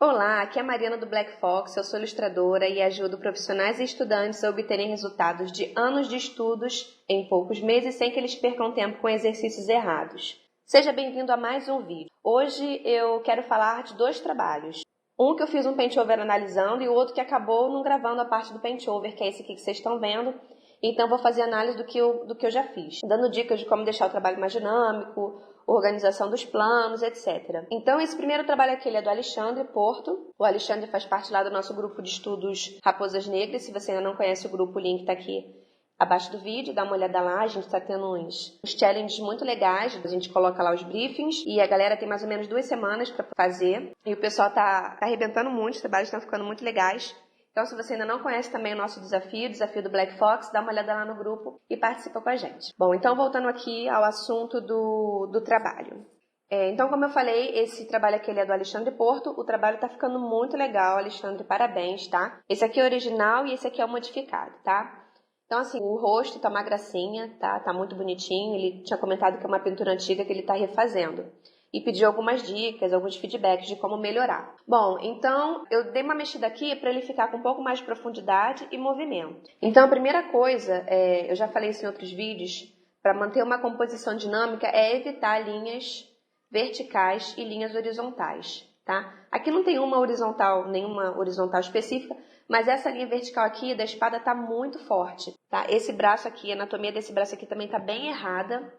Olá, aqui é a Mariana do Black Fox, eu sou ilustradora e ajudo profissionais e estudantes a obterem resultados de anos de estudos em poucos meses sem que eles percam tempo com exercícios errados. Seja bem-vindo a mais um vídeo. Hoje eu quero falar de dois trabalhos. Um que eu fiz um paint-over analisando e o outro que acabou não gravando a parte do paint-over, que é esse aqui que vocês estão vendo. Então vou fazer análise do que eu já fiz, dando dicas de como deixar o trabalho mais dinâmico, organização dos planos, etc. Então esse primeiro trabalho aqui ele é do Alexandre Porto. O Alexandre faz parte lá do nosso grupo de estudos Raposas Negras. Se você ainda não conhece o grupo, o link está aqui abaixo do vídeo, dá uma olhada lá. A gente está tendo uns challenges muito legais, a gente coloca lá os briefings e a galera tem mais ou menos 2 semanas para fazer. E o pessoal tá arrebentando muito, os trabalhos estão ficando muito legais. Então, se você ainda não conhece também o nosso desafio, o desafio do Black Fox, dá uma olhada lá no grupo e participa com a gente. Bom, então voltando aqui ao assunto do trabalho. Então, como eu falei, esse trabalho aqui ele é do Alexandre Porto. O trabalho tá ficando muito legal, Alexandre, parabéns, tá? Esse aqui é o original e esse aqui é o modificado, tá? Então, assim, o rosto tá uma gracinha, tá? Tá muito bonitinho. Ele tinha comentado que é uma pintura antiga que ele tá refazendo. E pediu algumas dicas, alguns feedbacks de como melhorar. Bom, então eu dei uma mexida aqui para ele ficar com um pouco mais de profundidade e movimento. Então a primeira coisa, eu já falei isso em outros vídeos, para manter uma composição dinâmica é evitar linhas verticais e linhas horizontais, tá? Aqui não tem nenhuma horizontal específica, mas essa linha vertical aqui da espada tá muito forte, tá? Esse braço aqui, a anatomia desse braço aqui também tá bem errada,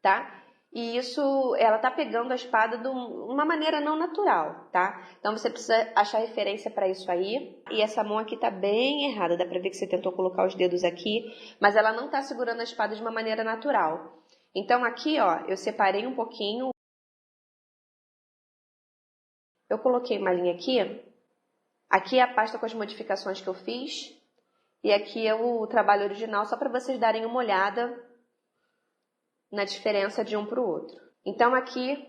tá? E isso, ela tá pegando a espada de uma maneira não natural, tá? Então você precisa achar referência para isso aí. E essa mão aqui tá bem errada, dá pra ver que você tentou colocar os dedos aqui, mas ela não tá segurando a espada de uma maneira natural. Então aqui, ó, eu separei um pouquinho. Eu coloquei uma linha aqui. Aqui é a pasta com as modificações que eu fiz. E aqui é o trabalho original, só para vocês darem uma olhada na diferença de um para o outro. Então aqui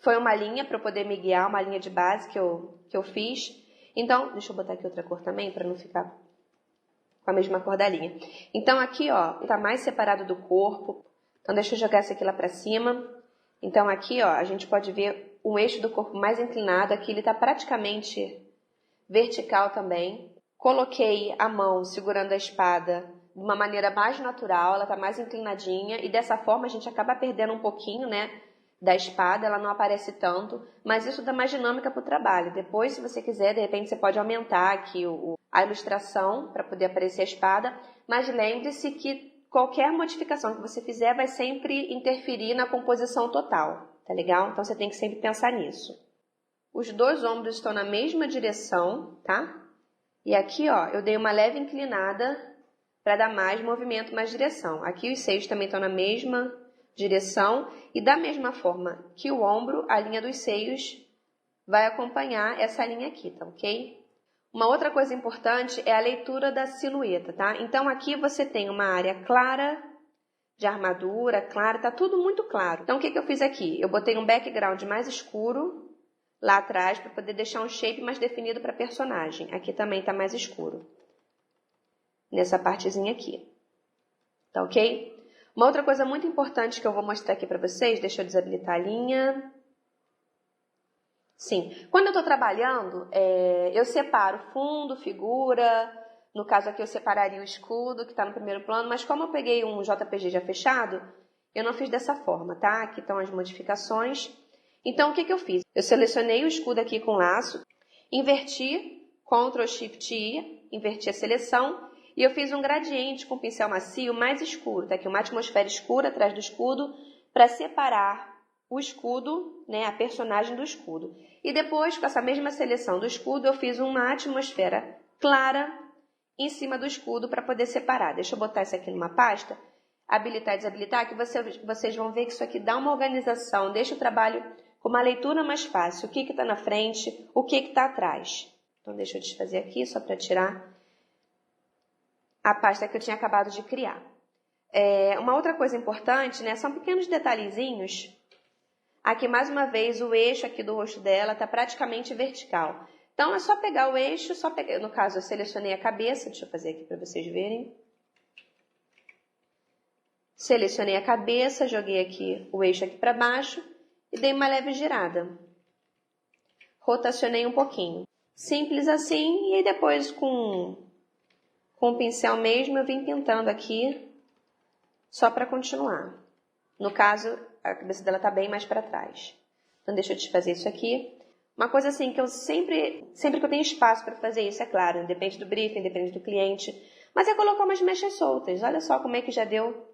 foi uma linha para eu poder me guiar, uma linha de base que eu fiz. Então, deixa eu botar aqui outra cor também para não ficar com a mesma cor da linha. Então aqui, ó, tá mais separado do corpo. Então deixa eu jogar essa aqui lá para cima. Então aqui, ó, a gente pode ver o eixo do corpo mais inclinado. Aqui ele tá praticamente vertical também. Coloquei a mão segurando a espada de uma maneira mais natural, ela tá mais inclinadinha e dessa forma a gente acaba perdendo um pouquinho, né, da espada, ela não aparece tanto, mas isso dá mais dinâmica para o trabalho. Depois, se você quiser, de repente você pode aumentar aqui a ilustração para poder aparecer a espada, mas lembre-se que qualquer modificação que você fizer vai sempre interferir na composição total, tá legal? Então você tem que sempre pensar nisso. Os dois ombros estão na mesma direção, tá? E aqui, ó, eu dei uma leve inclinada para dar mais movimento, mais direção. Aqui os seios também estão na mesma direção e da mesma forma que o ombro, a linha dos seios vai acompanhar essa linha aqui, tá ok? Uma outra coisa importante é a leitura da silhueta, tá? Então aqui você tem uma área clara, de armadura, clara, tá tudo muito claro. Então o que eu fiz aqui? Eu botei um background mais escuro lá atrás para poder deixar um shape mais definido para a personagem. Aqui também está mais escuro. Nessa partezinha aqui. Tá ok? Uma outra coisa muito importante que eu vou mostrar aqui para vocês, deixa eu desabilitar a linha. Sim, quando eu estou trabalhando, eu separo fundo, figura. No caso aqui eu separaria o escudo, que está no primeiro plano, mas como eu peguei um JPG já fechado, eu não fiz dessa forma, tá? Aqui estão as modificações. Então, o que eu fiz? Eu selecionei o escudo aqui com laço, inverti, Ctrl Shift I, inverti a seleção, e eu fiz um gradiente com pincel macio mais escuro, tá aqui uma atmosfera escura atrás do escudo, para separar o escudo, né, a personagem do escudo. E depois, com essa mesma seleção do escudo, eu fiz uma atmosfera clara em cima do escudo para poder separar. Deixa eu botar isso aqui numa pasta, habilitar e desabilitar, que vocês vão ver que isso aqui dá uma organização, deixa o trabalho com uma leitura mais fácil. O que está na frente, o que está atrás. Então, deixa eu desfazer aqui, só para tirar a pasta que eu tinha acabado de criar. Uma outra coisa importante, né, são pequenos detalhezinhos. Aqui, mais uma vez, o eixo aqui do rosto dela está praticamente vertical. Então, é só pegar o eixo, no caso, eu selecionei a cabeça, deixa eu fazer aqui para vocês verem. Selecionei a cabeça, joguei aqui o eixo aqui para baixo e dei uma leve girada. rotacionei um pouquinho. Simples assim, e depois com o pincel mesmo eu vim pintando aqui, só para continuar. No caso, a cabeça dela tá bem mais para trás. Então deixa eu desfazer isso aqui. Uma coisa assim que eu sempre que eu tenho espaço para fazer isso, é claro, depende do briefing, depende do cliente, mas é colocar umas mechas soltas. Olha só como é que já deu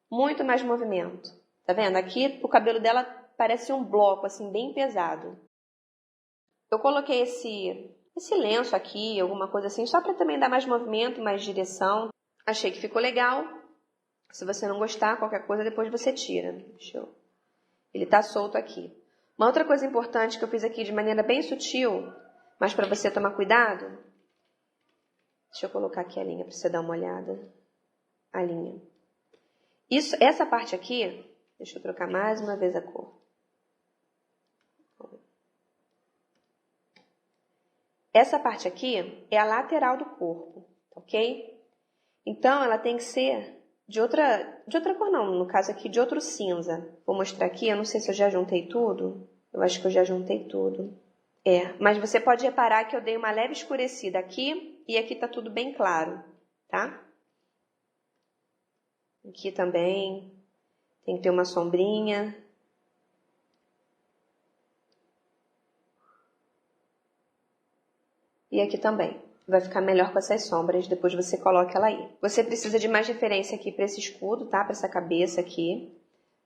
muito mais movimento. Tá vendo? Aqui o cabelo dela parece um bloco assim bem pesado. Eu coloquei esse lenço aqui, alguma coisa assim, só para também dar mais movimento, mais direção. Achei que ficou legal. Se você não gostar, qualquer coisa, depois você tira. Ele tá solto aqui. Uma outra coisa importante que eu fiz aqui de maneira bem sutil, mas para você tomar cuidado. Deixa eu colocar aqui a linha para você dar uma olhada. A linha. Essa parte aqui, deixa eu trocar mais uma vez a cor. Essa parte aqui é a lateral do corpo, ok? Então, ela tem que ser de outra cor não, no caso aqui de outro cinza. Vou mostrar aqui, eu não sei se eu já juntei tudo. Eu acho que eu já juntei tudo. Mas você pode reparar que eu dei uma leve escurecida aqui e aqui tá tudo bem claro, tá? Aqui também tem que ter uma sombrinha. E aqui também. Vai ficar melhor com essas sombras, depois você coloca ela aí. Você precisa de mais referência aqui para esse escudo, tá? Para essa cabeça aqui.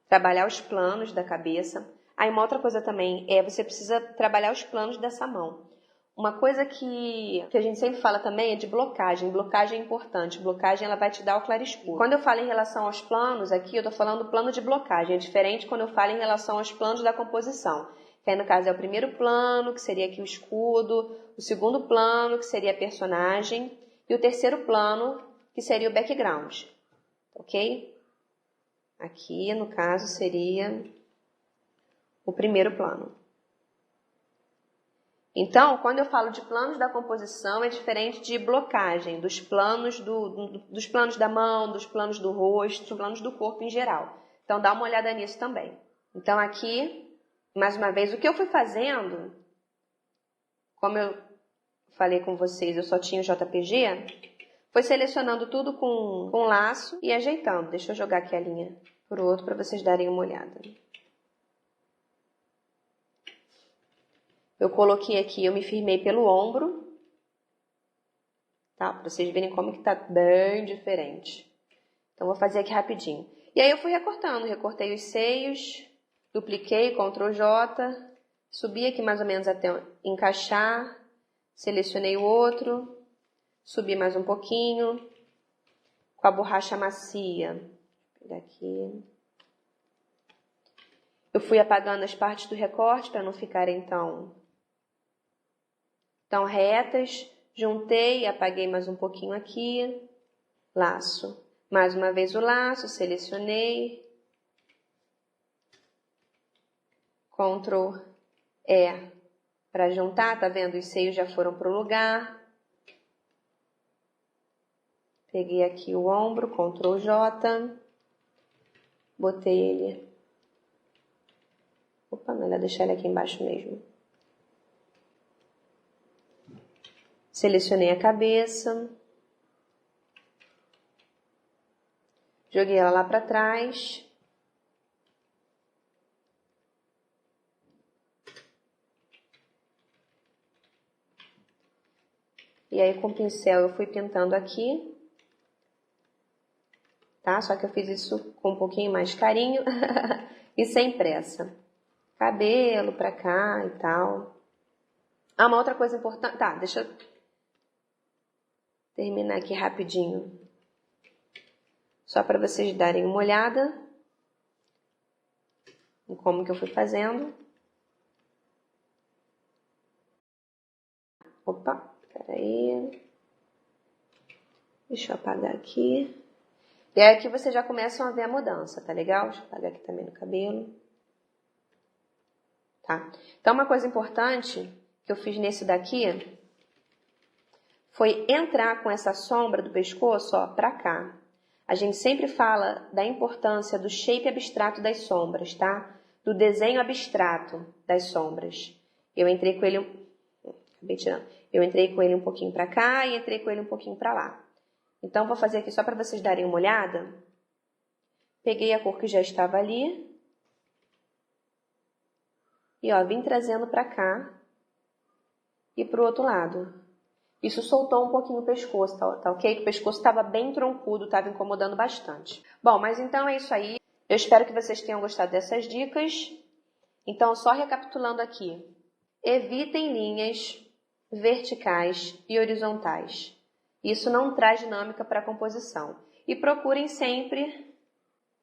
Trabalhar os planos da cabeça. Aí uma outra coisa também você precisa trabalhar os planos dessa mão. Uma coisa que a gente sempre fala também é de blocagem. Blocagem é importante. Blocagem ela vai te dar o claro-escuro. Quando eu falo em relação aos planos, aqui eu tô falando do plano de blocagem. É diferente quando eu falo em relação aos planos da composição. Que aí no caso é o primeiro plano, que seria aqui o escudo. O segundo plano, que seria a personagem. E o terceiro plano, que seria o background. Ok? Aqui, no caso, seria o primeiro plano. Então, quando eu falo de planos da composição, é diferente de blocagem, dos planos dos planos da mão, dos planos do rosto, dos planos do corpo em geral. Então, dá uma olhada nisso também. Então, aqui, mais uma vez, o que eu fui fazendo, como eu falei com vocês, eu só tinha o JPG, foi selecionando tudo com laço e ajeitando. Deixa eu jogar aqui a linha por outro para vocês darem uma olhada. Eu coloquei aqui, eu me firmei pelo ombro, tá? Para vocês verem como que tá bem diferente. Então, vou fazer aqui rapidinho. E aí eu fui recortando, recortei os seios, dupliquei, Ctrl J, subi aqui mais ou menos até encaixar, selecionei o outro, subi mais um pouquinho, com a borracha macia. Vou pegar aqui. Eu fui apagando as partes do recorte para não ficarem tão retas. Juntei, apaguei mais um pouquinho aqui. Laço. Mais uma vez o laço, selecionei. Ctrl E para juntar, tá vendo? Os seios já foram pro lugar. Peguei aqui o ombro, Ctrl J. Botei ele. Opa, melhor deixar ele aqui embaixo mesmo. Selecionei a cabeça. Joguei ela lá para trás. E aí com o pincel eu fui pintando aqui. Tá? Só que eu fiz isso com um pouquinho mais de carinho e sem pressa. Cabelo pra cá e tal. Ah, uma outra coisa importante. Tá, deixa eu terminar aqui rapidinho. Só para vocês darem uma olhada em como que eu fui fazendo. Opa, peraí. Deixa eu apagar aqui. E aí aqui vocês já começam a ver a mudança, tá legal? Deixa eu apagar aqui também no cabelo. Tá? Então, uma coisa importante que eu fiz nesse daqui foi entrar com essa sombra do pescoço, ó, pra cá. A gente sempre fala da importância do shape abstrato das sombras, tá? Do desenho abstrato das sombras. Eu entrei com ele, acabei tirando. Eu entrei com ele um pouquinho para cá e entrei com ele um pouquinho para lá. Então, vou fazer aqui só para vocês darem uma olhada. Peguei a cor que já estava ali. E, ó, vim trazendo para cá e para o outro lado. Isso soltou um pouquinho o pescoço, tá ok? O pescoço estava bem troncudo, estava incomodando bastante. Bom, mas então é isso aí. Eu espero que vocês tenham gostado dessas dicas. Então, só recapitulando aqui. Evitem linhas verticais e horizontais. Isso não traz dinâmica para a composição. E procurem sempre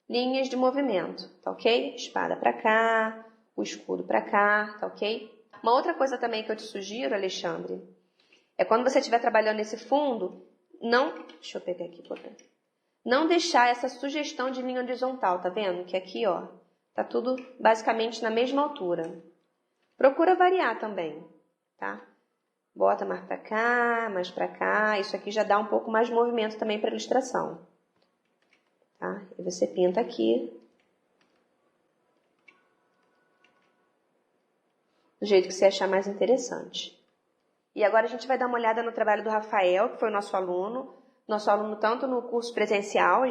linhas de movimento, tá ok? Espada para cá, o escudo para cá, tá ok? Uma outra coisa também que eu te sugiro, Alexandre, é quando você estiver trabalhando nesse fundo, deixa eu pegar aqui, não deixar essa sugestão de linha horizontal, tá vendo? Que aqui, ó, tá tudo basicamente na mesma altura. Procura variar também, tá? Bota mais pra cá, isso aqui já dá um pouco mais de movimento também para ilustração, tá? E você pinta aqui, do jeito que você achar mais interessante. E agora a gente vai dar uma olhada no trabalho do Rafael, que foi o nosso aluno tanto no curso presencial,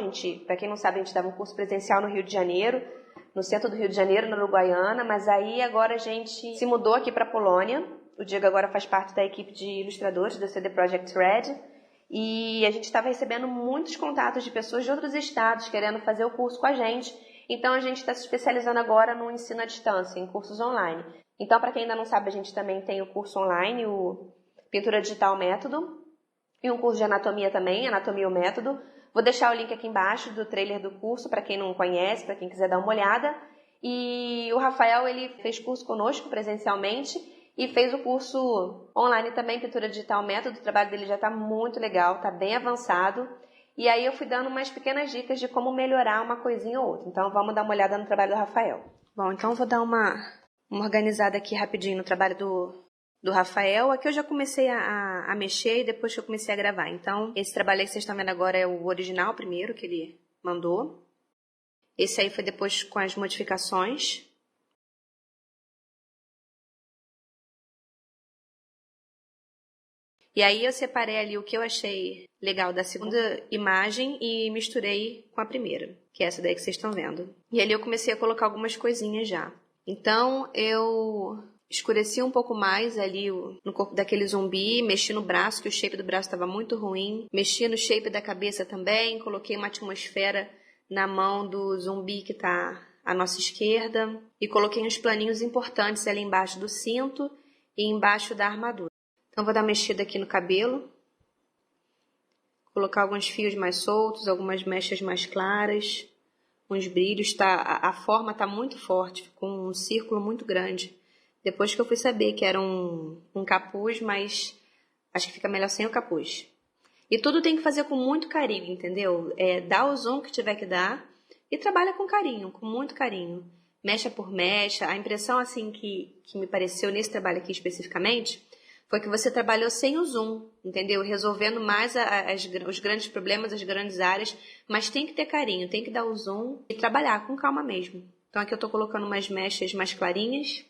para quem não sabe, a gente dava um curso presencial no Rio de Janeiro, no centro do Rio de Janeiro, na Uruguaiana, mas aí agora a gente se mudou aqui para a Polônia. O Diego agora faz parte da equipe de ilustradores do CD Projekt Red, e a gente estava recebendo muitos contatos de pessoas de outros estados querendo fazer o curso com a gente. Então a gente está se especializando agora no ensino à distância, em cursos online. Então, para quem ainda não sabe, a gente também tem o curso online, o Pintura Digital Método, e um curso de anatomia também, Anatomia o Método. Vou deixar o link aqui embaixo do trailer do curso, para quem não conhece, para quem quiser dar uma olhada. E o Rafael, ele fez curso conosco presencialmente e fez o curso online também, Pintura Digital Método. O trabalho dele já está muito legal, está bem avançado. E aí eu fui dando umas pequenas dicas de como melhorar uma coisinha ou outra. Então, vamos dar uma olhada no trabalho do Rafael. Bom, então vou dar uma organizada aqui rapidinho no trabalho do Rafael. Aqui eu já comecei a mexer e depois que eu comecei a gravar. Então, esse trabalho aí que vocês estão vendo agora é o original primeiro que ele mandou. Esse aí foi depois com as modificações. E aí eu separei ali o que eu achei legal da segunda imagem e misturei com a primeira, que é essa daí que vocês estão vendo. E ali eu comecei a colocar algumas coisinhas já. Então, eu escureci um pouco mais ali no corpo daquele zumbi, mexi no braço, que o shape do braço estava muito ruim. Mexi no shape da cabeça também, coloquei uma atmosfera na mão do zumbi que está à nossa esquerda. E coloquei uns planinhos importantes ali embaixo do cinto e embaixo da armadura. Então, vou dar uma mexida aqui no cabelo. Colocar alguns fios mais soltos, algumas mechas mais claras. Uns brilhos, a forma está muito forte, ficou um círculo muito grande. Depois que eu fui saber que era um capuz, mas acho que fica melhor sem o capuz. E tudo tem que fazer com muito carinho, entendeu? Dá o zoom que tiver que dar e trabalha com carinho, com muito carinho. Mecha por mecha. A impressão assim que me pareceu nesse trabalho aqui especificamente foi que você trabalhou sem o zoom, entendeu? Resolvendo mais os grandes problemas, as grandes áreas, mas tem que ter carinho, tem que dar o zoom e trabalhar com calma mesmo. Então aqui eu tô colocando umas mechas mais clarinhas.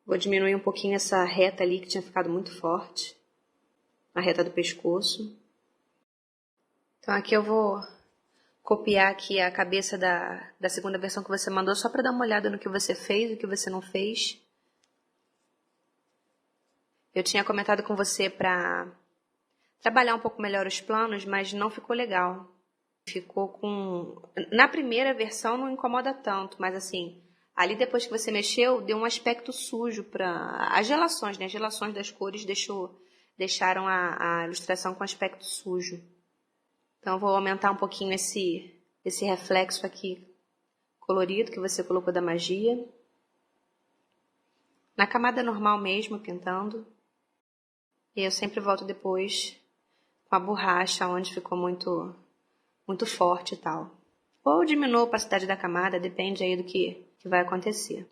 Vou diminuir um pouquinho essa reta ali que tinha ficado muito forte, a reta do pescoço. Então aqui eu vou copiar aqui a cabeça da segunda versão que você mandou, só para dar uma olhada no que você fez e o que você não fez. Eu tinha comentado com você para trabalhar um pouco melhor os planos, mas não ficou legal. Ficou com... Na primeira versão não incomoda tanto, mas assim, ali depois que você mexeu, deu um aspecto sujo para... As relações, né? As relações das cores deixaram a ilustração com aspecto sujo. Então eu vou aumentar um pouquinho esse reflexo aqui colorido que você colocou da magia. Na camada normal mesmo, pintando. E eu sempre volto depois com a borracha, onde ficou muito forte e tal. Ou diminuo a opacidade da camada, depende aí do que vai acontecer.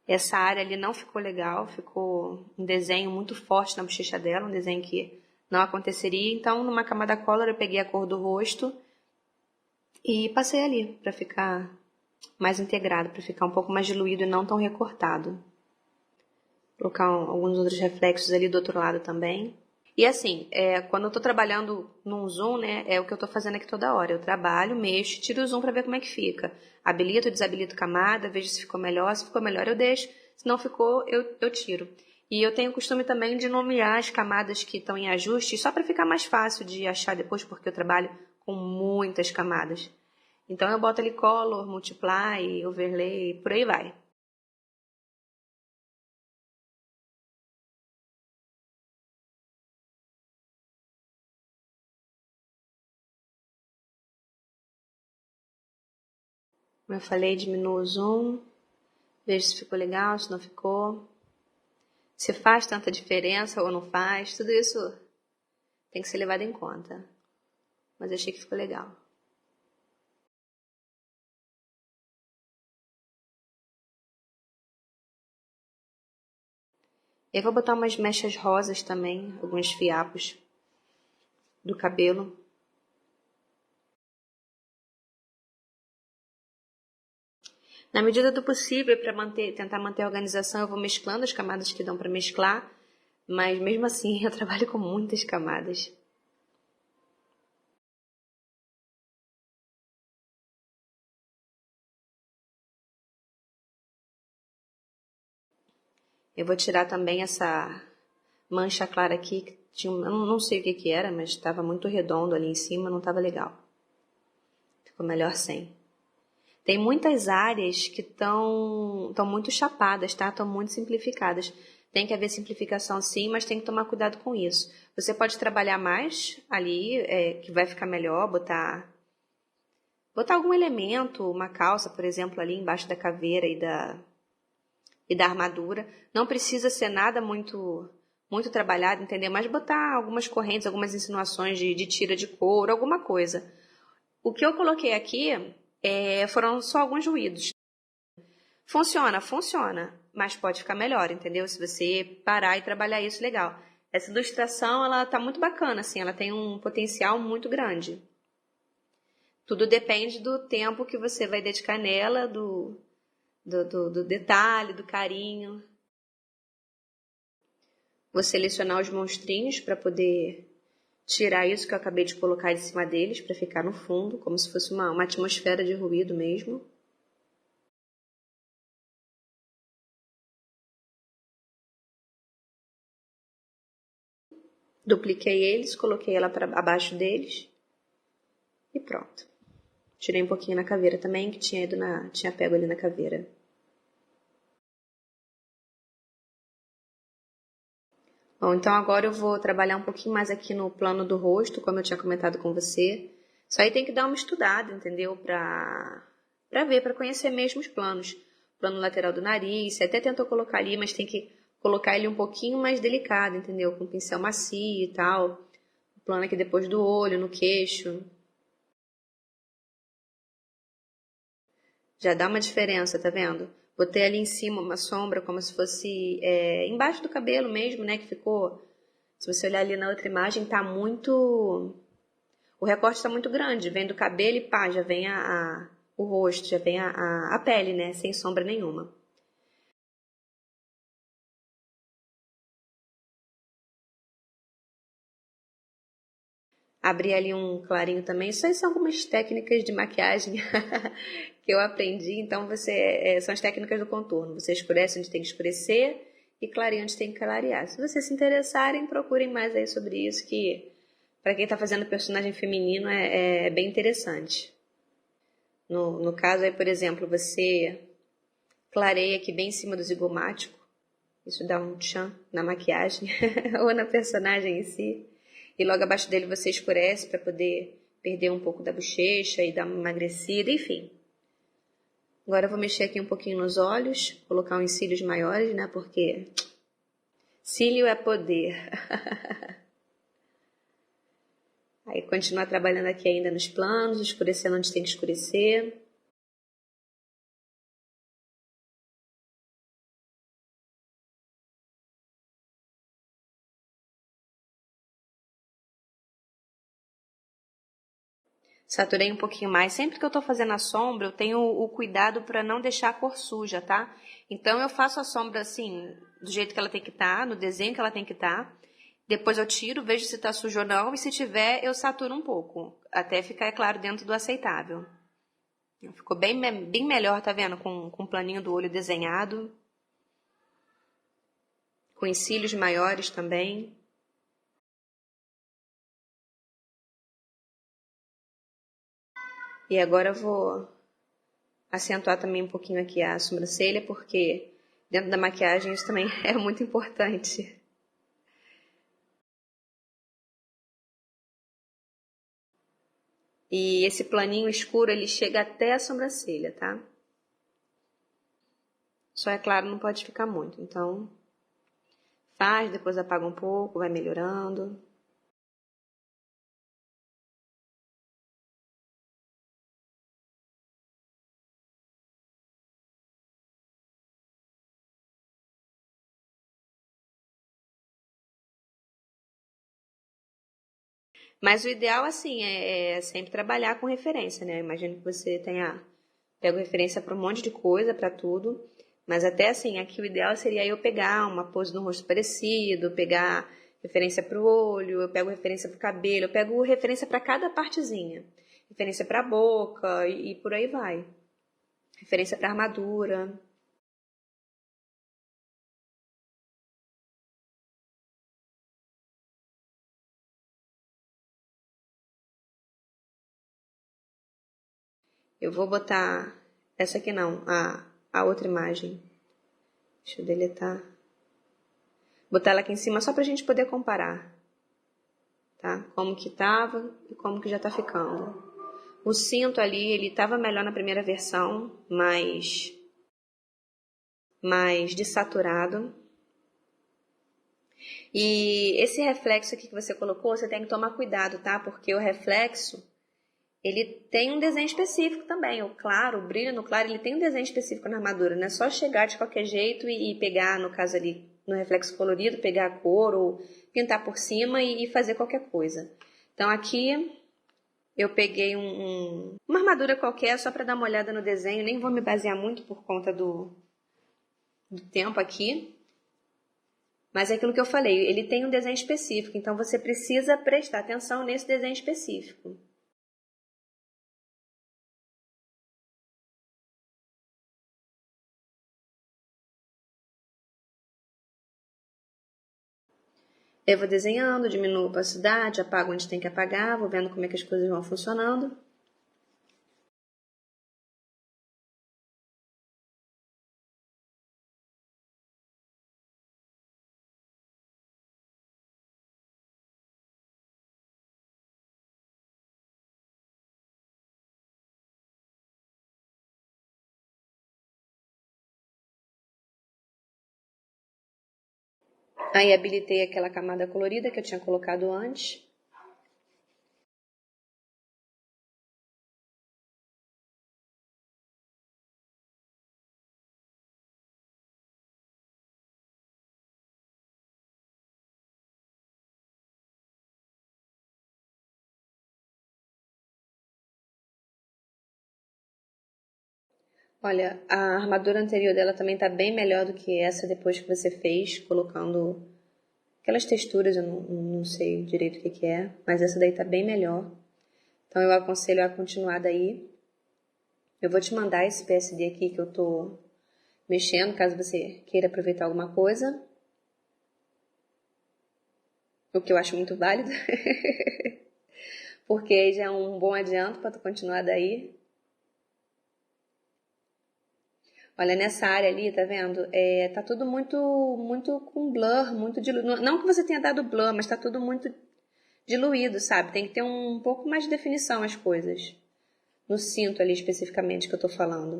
Essa área ali não ficou legal, ficou um desenho muito forte na bochecha dela, um desenho que não aconteceria. Então, numa camada color, eu peguei a cor do rosto e passei ali, para ficar mais integrado, para ficar um pouco mais diluído e não tão recortado. Vou colocar alguns outros reflexos ali do outro lado também. E assim, quando eu tô trabalhando num zoom, né, é o que eu tô fazendo aqui toda hora. Eu trabalho, mexo, tiro o zoom para ver como é que fica. Habilito, desabilito camada, vejo se ficou melhor. Se ficou melhor, eu deixo. Se não ficou, eu tiro. E eu tenho o costume também de nomear as camadas que estão em ajuste, só para ficar mais fácil de achar depois, porque eu trabalho com muitas camadas. Então eu boto ali color, multiply, overlay, por aí vai. Como eu falei, diminuo o zoom, vejo se ficou legal, se não ficou. Se faz tanta diferença ou não faz, tudo isso tem que ser levado em conta. Mas achei que ficou legal. Eu vou botar umas mechas rosas também, alguns fiapos do cabelo. Na medida do possível, para tentar manter a organização, eu vou mesclando as camadas que dão para mesclar, mas mesmo assim eu trabalho com muitas camadas. Eu vou tirar também essa mancha clara aqui, que tinha, eu não sei o que era, mas estava muito redondo ali em cima, não estava legal. Ficou melhor sem. Tem muitas áreas que estão muito chapadas, tá? Estão muito simplificadas. Tem que haver simplificação sim, mas tem que tomar cuidado com isso. Você pode trabalhar mais ali, que vai ficar melhor, botar algum elemento, uma calça, por exemplo, ali embaixo da caveira e da armadura. Não precisa ser nada muito trabalhado, entendeu? Mas botar algumas correntes, algumas insinuações de tira de couro, alguma coisa. O que eu coloquei aqui foram só alguns ruídos. Funciona, mas pode ficar melhor, entendeu? Se você parar e trabalhar isso, legal. Essa ilustração, ela tá muito bacana, assim, ela tem um potencial muito grande. Tudo depende do tempo que você vai dedicar nela, do detalhe, do carinho. Vou selecionar os monstrinhos para poder tirar isso que eu acabei de colocar de cima deles, para ficar no fundo, como se fosse uma atmosfera de ruído mesmo. Dupliquei eles, coloquei ela para abaixo deles e pronto. Tirei um pouquinho na caveira também, que tinha pego ali na caveira. Bom, então agora eu vou trabalhar um pouquinho mais aqui no plano do rosto, como eu tinha comentado com você. Isso aí tem que dar uma estudada, entendeu? Pra ver, pra conhecer mesmo os planos. Plano lateral do nariz, você até tentou colocar ali, mas tem que colocar ele um pouquinho mais delicado, entendeu? Com pincel macio e tal. O plano aqui depois do olho, no queixo. Já dá uma diferença, tá vendo? Botei ali em cima uma sombra como se fosse embaixo do cabelo mesmo, né? Que ficou. Se você olhar ali na outra imagem, tá muito. O recorte tá muito grande. Vem do cabelo e pá, já vem o rosto, já vem a pele, né? Sem sombra nenhuma. Abri ali um clarinho também. Isso aí são algumas técnicas de maquiagem que eu aprendi. Então, são as técnicas do contorno. Você escurece onde tem que escurecer e clareia onde tem que clarear. Se vocês se interessarem, procurem mais aí sobre isso, que para quem está fazendo personagem feminino é bem interessante. No caso aí, por exemplo, você clareia aqui bem em cima do zigomático. Isso dá um tchan na maquiagem ou na personagem em si. E logo abaixo dele você escurece para poder perder um pouco da bochecha e dar uma emagrecida, enfim. Agora eu vou mexer aqui um pouquinho nos olhos, colocar uns cílios maiores, né? Porque cílio é poder. Aí continuar trabalhando aqui ainda nos planos, escurecendo onde tem que escurecer. Saturei um pouquinho mais. Sempre que eu tô fazendo a sombra, eu tenho o cuidado para não deixar a cor suja, tá? Então, eu faço a sombra assim, do jeito que ela tem que estar, no desenho que ela tem que estar. Depois eu tiro, vejo se tá sujo ou não. E se tiver, eu saturo um pouco. Até ficar, é claro, dentro do aceitável. Ficou bem melhor, tá vendo? Com o planinho do olho desenhado. Com os cílios maiores também. E agora eu vou acentuar também um pouquinho aqui a sobrancelha, porque dentro da maquiagem isso também é muito importante. E esse planinho escuro, ele chega até a sobrancelha, tá? Só é claro, não pode ficar muito. Então, faz, depois apaga um pouco, vai melhorando. Mas o ideal, assim, é sempre trabalhar com referência, né? Eu imagino que você tenha pego referência para um monte de coisa, para tudo. Mas até assim, aqui o ideal seria eu pegar uma pose no rosto parecido, pegar referência para o olho, eu pego referência para o cabelo, eu pego referência para cada partezinha. Referência para a boca e por aí vai. Referência para armadura. Eu vou botar essa aqui não, a outra imagem. Deixa eu deletar. Botar ela aqui em cima só pra gente poder comparar, tá? Como que tava e como que já tá ficando. O cinto ali, ele tava melhor na primeira versão, mais desaturado. E esse reflexo aqui que você colocou, você tem que tomar cuidado, tá? Porque o reflexo, ele tem um desenho específico também. O claro, o brilho no claro, ele tem um desenho específico na armadura. Não é só chegar de qualquer jeito e pegar, no caso ali, no reflexo colorido, pegar a cor ou pintar por cima e fazer qualquer coisa. Então aqui eu peguei uma armadura qualquer só para dar uma olhada no desenho. Nem vou me basear muito por conta do tempo aqui. Mas é aquilo que eu falei, ele tem um desenho específico, então você precisa prestar atenção nesse desenho específico. Eu vou desenhando, diminuo a opacidade, apago onde tem que apagar, vou vendo como é que as coisas vão funcionando. Aí habilitei aquela camada colorida que eu tinha colocado antes. Olha, a armadura anterior dela também tá bem melhor do que essa depois que você fez, colocando aquelas texturas, eu não sei direito o que é, mas essa daí tá bem melhor. Então eu aconselho a continuar daí. Eu vou te mandar esse PSD aqui que eu tô mexendo, caso você queira aproveitar alguma coisa. O que eu acho muito válido. Porque aí já é um bom adianto para tu continuar daí. Olha, nessa área ali, tá vendo? Tá tudo muito com blur, muito diluído. Não que você tenha dado blur, mas tá tudo muito diluído, sabe? Tem que ter um pouco mais de definição as coisas. No cinto ali especificamente que eu tô falando.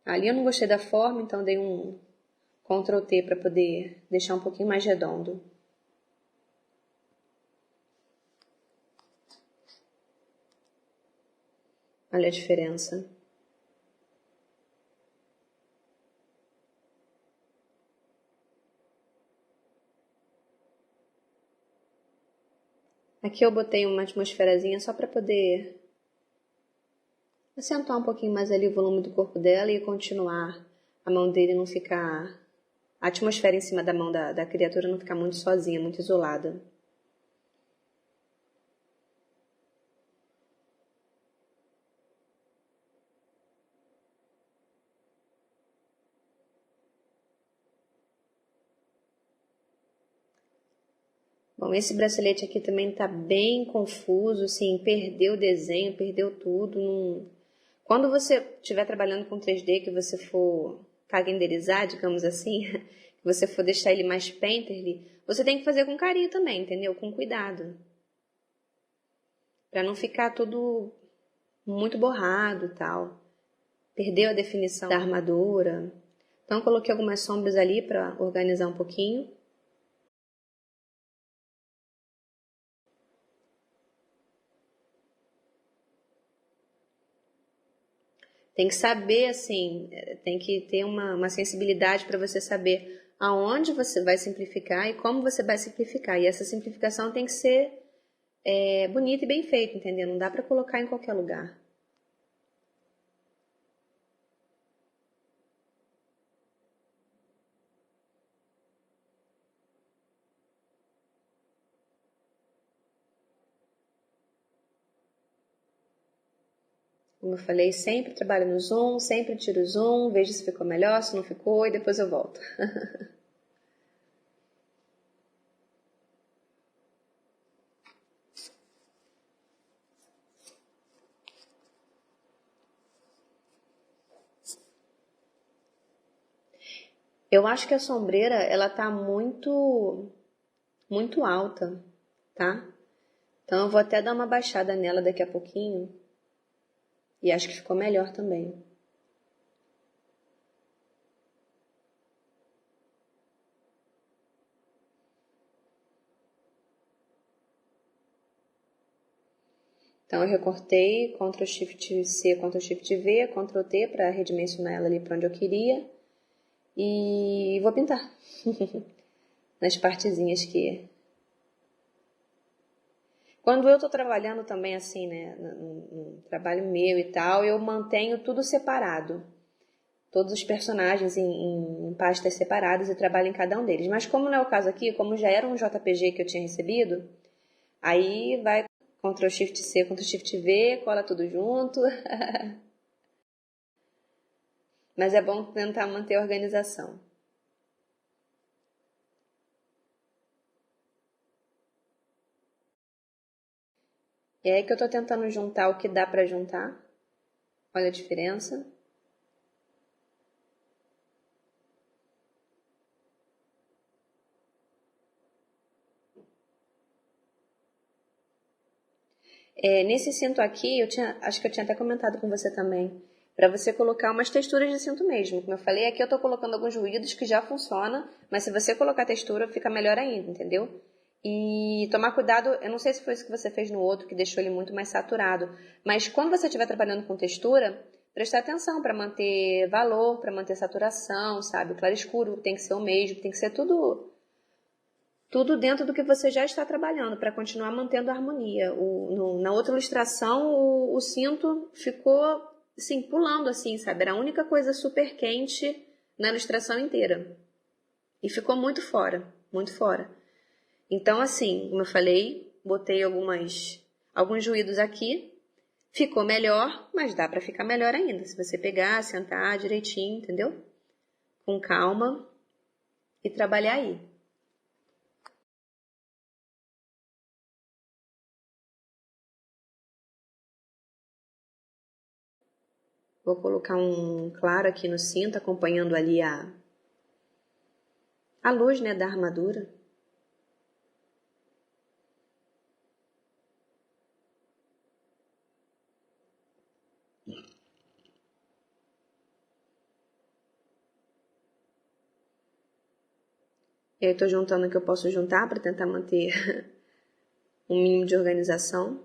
Ali eu não gostei da forma, então dei um Ctrl T para poder deixar um pouquinho mais redondo. Olha a diferença. Aqui eu botei uma atmosferazinha só para poder acentuar um pouquinho mais ali o volume do corpo dela e continuar a mão dele não ficar... A atmosfera em cima da mão da criatura não ficar muito sozinha, muito isolada. Bom, esse bracelete aqui também tá bem confuso, assim, perdeu o desenho, perdeu tudo. Não... Quando você estiver trabalhando com 3D, que você for renderizar, digamos assim, que você for deixar ele mais painterly, você tem que fazer com carinho também, entendeu? Com cuidado. Pra não ficar tudo muito borrado e tal. Perdeu a definição da armadura. Então, coloquei algumas sombras ali para organizar um pouquinho. Tem que saber, assim, tem que ter uma sensibilidade para você saber aonde você vai simplificar e como você vai simplificar. E essa simplificação tem que ser bonita e bem feita, entendeu? Não dá para colocar em qualquer lugar. Como eu falei, sempre trabalho no zoom, sempre tiro o zoom, vejo se ficou melhor, se não ficou e depois eu volto. Eu acho que a sombreira, ela tá muito alta, tá? Então eu vou até dar uma baixada nela daqui a pouquinho. E acho que ficou melhor também. Então eu recortei, Ctrl Shift C, Ctrl Shift V, Ctrl T para redimensionar ela ali para onde eu queria. E vou pintar nas partezinhas que... Quando eu tô trabalhando também assim, né, no trabalho meu e tal, eu mantenho tudo separado. Todos os personagens em pastas separadas e trabalho em cada um deles. Mas como não é o caso aqui, como já era um JPG que eu tinha recebido, aí vai Ctrl Shift C, Ctrl Shift V, cola tudo junto. Mas é bom tentar manter a organização. E é aí que eu tô tentando juntar o que dá pra juntar. Olha a diferença. Nesse cinto aqui, acho que eu tinha até comentado com você também, para você colocar umas texturas de cinto mesmo. Como eu falei, aqui eu tô colocando alguns ruídos que já funciona, mas se você colocar textura, fica melhor ainda, entendeu? E tomar cuidado, eu não sei se foi isso que você fez no outro, que deixou ele muito mais saturado, mas quando você estiver trabalhando com textura, prestar atenção para manter valor, para manter saturação, sabe? O claro escuro tem que ser o mesmo, tem que ser tudo dentro do que você já está trabalhando, para continuar mantendo a harmonia. Na outra ilustração, o cinto ficou assim, pulando assim, sabe? Era a única coisa super quente na ilustração inteira. E ficou muito fora, muito fora. Então, assim, como eu falei, botei alguns ruídos aqui. Ficou melhor, mas dá para ficar melhor ainda. Se você pegar, sentar direitinho, entendeu? Com calma e trabalhar aí. Vou colocar um claro aqui no cinto, acompanhando ali a luz, né, da armadura. E aí estou juntando o que eu posso juntar para tentar manter um mínimo de organização.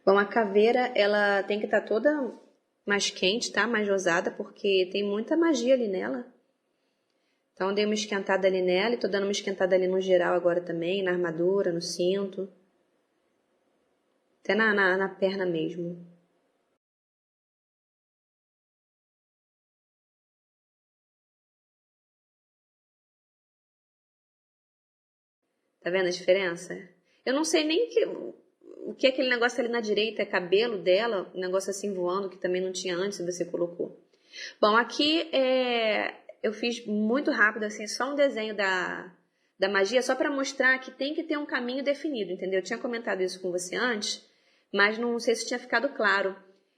Bom, a caveira, ela tem que estar toda mais quente, tá? Mais rosada, porque tem muita magia ali nela. Então, dei uma esquentada ali nela e tô dando uma esquentada ali no geral agora também, na armadura, no cinto. Até na perna mesmo. Tá vendo a diferença? Eu não sei nem o que é aquele negócio ali na direita, é cabelo dela, um negócio assim voando, que também não tinha antes, você colocou. Bom, aqui eu fiz muito rápido, assim, só um desenho da magia, só para mostrar que tem que ter um caminho definido, entendeu? Eu tinha comentado isso com você antes, mas não sei se tinha ficado claro.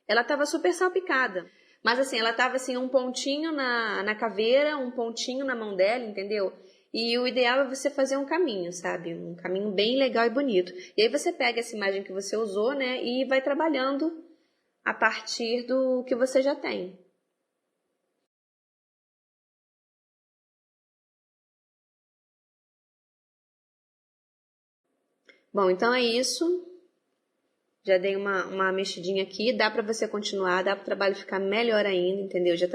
Ela estava super salpicada, mas assim, ela estava assim, um pontinho na caveira, um pontinho na mão dela, entendeu? E o ideal é você fazer um caminho, sabe? Um caminho bem legal e bonito. E aí você pega essa imagem que você usou, né? E vai trabalhando a partir do que você já tem. Bom, então é isso. Já dei uma mexidinha aqui. Dá para você continuar, dá para o trabalho ficar melhor ainda, entendeu? Já tá